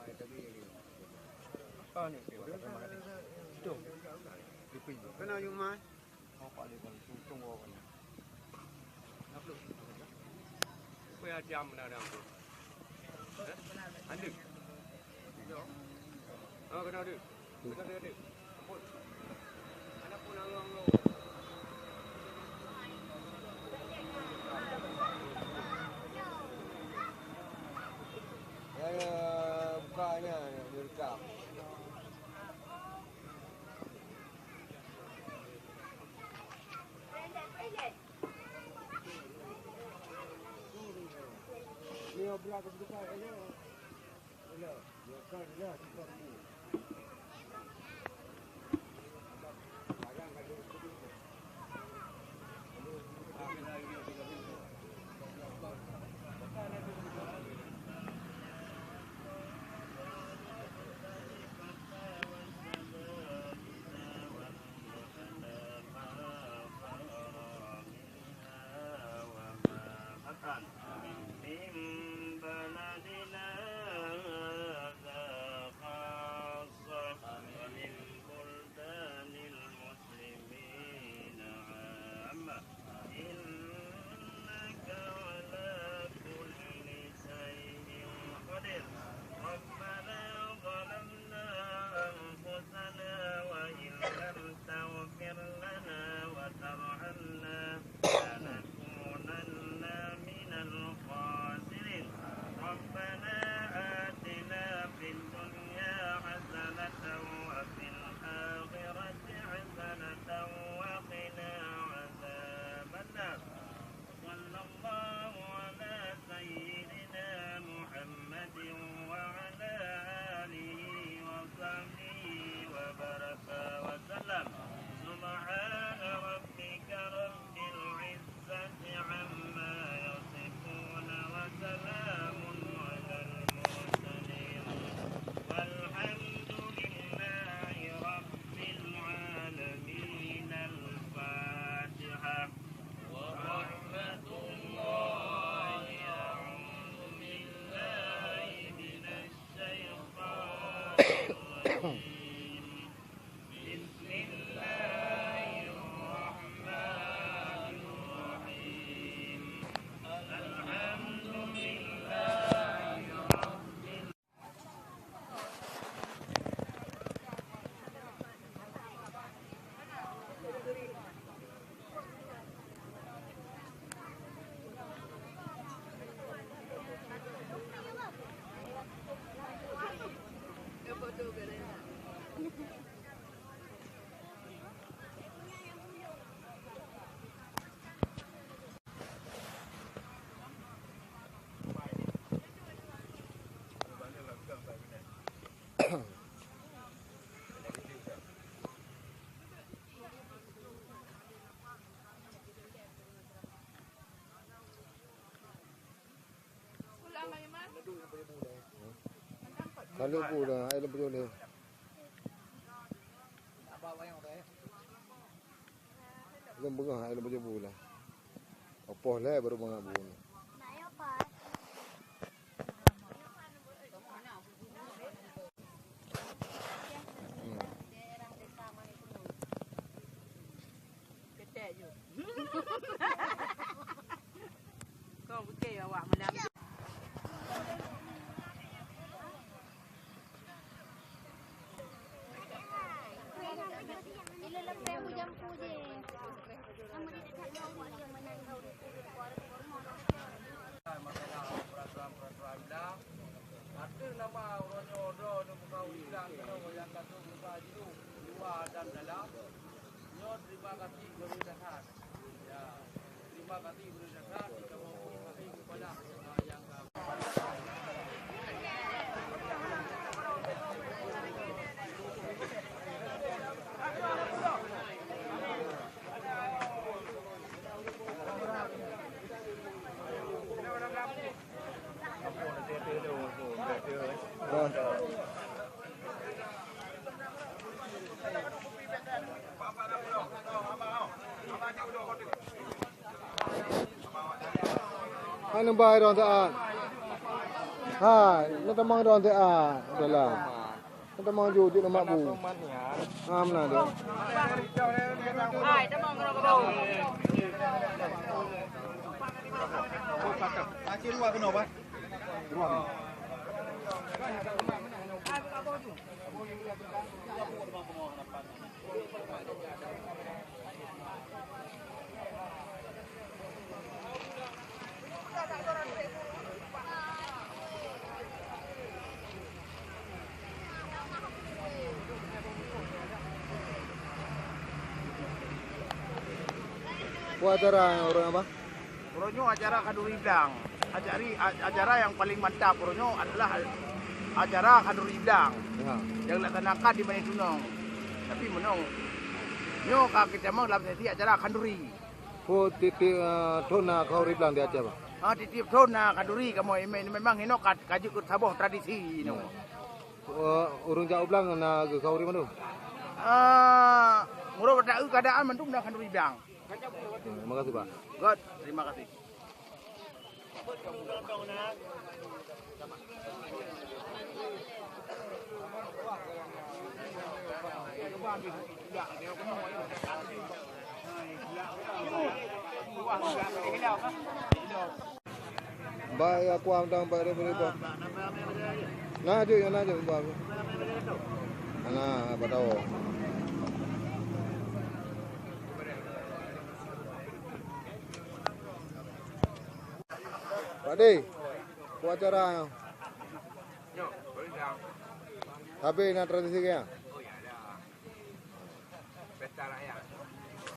Apa ni? Itu. Kena yung mai. Apa ni kan? Tunggu kan. Apa lu? Apa ya jam mana dah tu? Anda. Oh kena ada. Kena ada. Pun. Anak pun orang lu. Yang bukanya direkam. Ni berapa sebuka ini? Ini, ya kan ya, sebuka ni. Kalau pula, air lebih boleh. Belum bengah, air lebih boleh. Apa lah baru bengah bun. Kau okey awak menang. Ada nama ronyo do buka ulang yang kata buka jiru luar dan dalam. Nyo terima kasih kepada ya. Terima kasih kepada kita mau kasih kepada yang Anong bahay ron daan? Ha, nak tamang dong te a. Adalah. Nak tamang ju di lemak bu. Mana dia? Hai, ta mong ro ko. Akhir luar kena apa? Buat acara orang apa? Puronyo acara Kaduri Blang. Acara yang paling mantap Puronyo adalah acara Kaduri Blang Ya. yang dilaksanakan di Bani Tunong. Tapi menong nyo kak kita mau dalam sesi acara Kaduri. Ko titi thona kau riblang dia aja ba? Titip thona Kaduri kamu memang ini kaji ke sabuh tradisi no. Urung jauh blang na ke kau rimanu. Murah pada keadaan mendung dah Kaduri Blang. Terima kasih Pak. God, terima kasih. Baik aku amdang pada berita. Nah je, nah je baru. Nah, apa tahu. Pak De, buat acara. Habis nak tradisi ke? Pesta rakyat.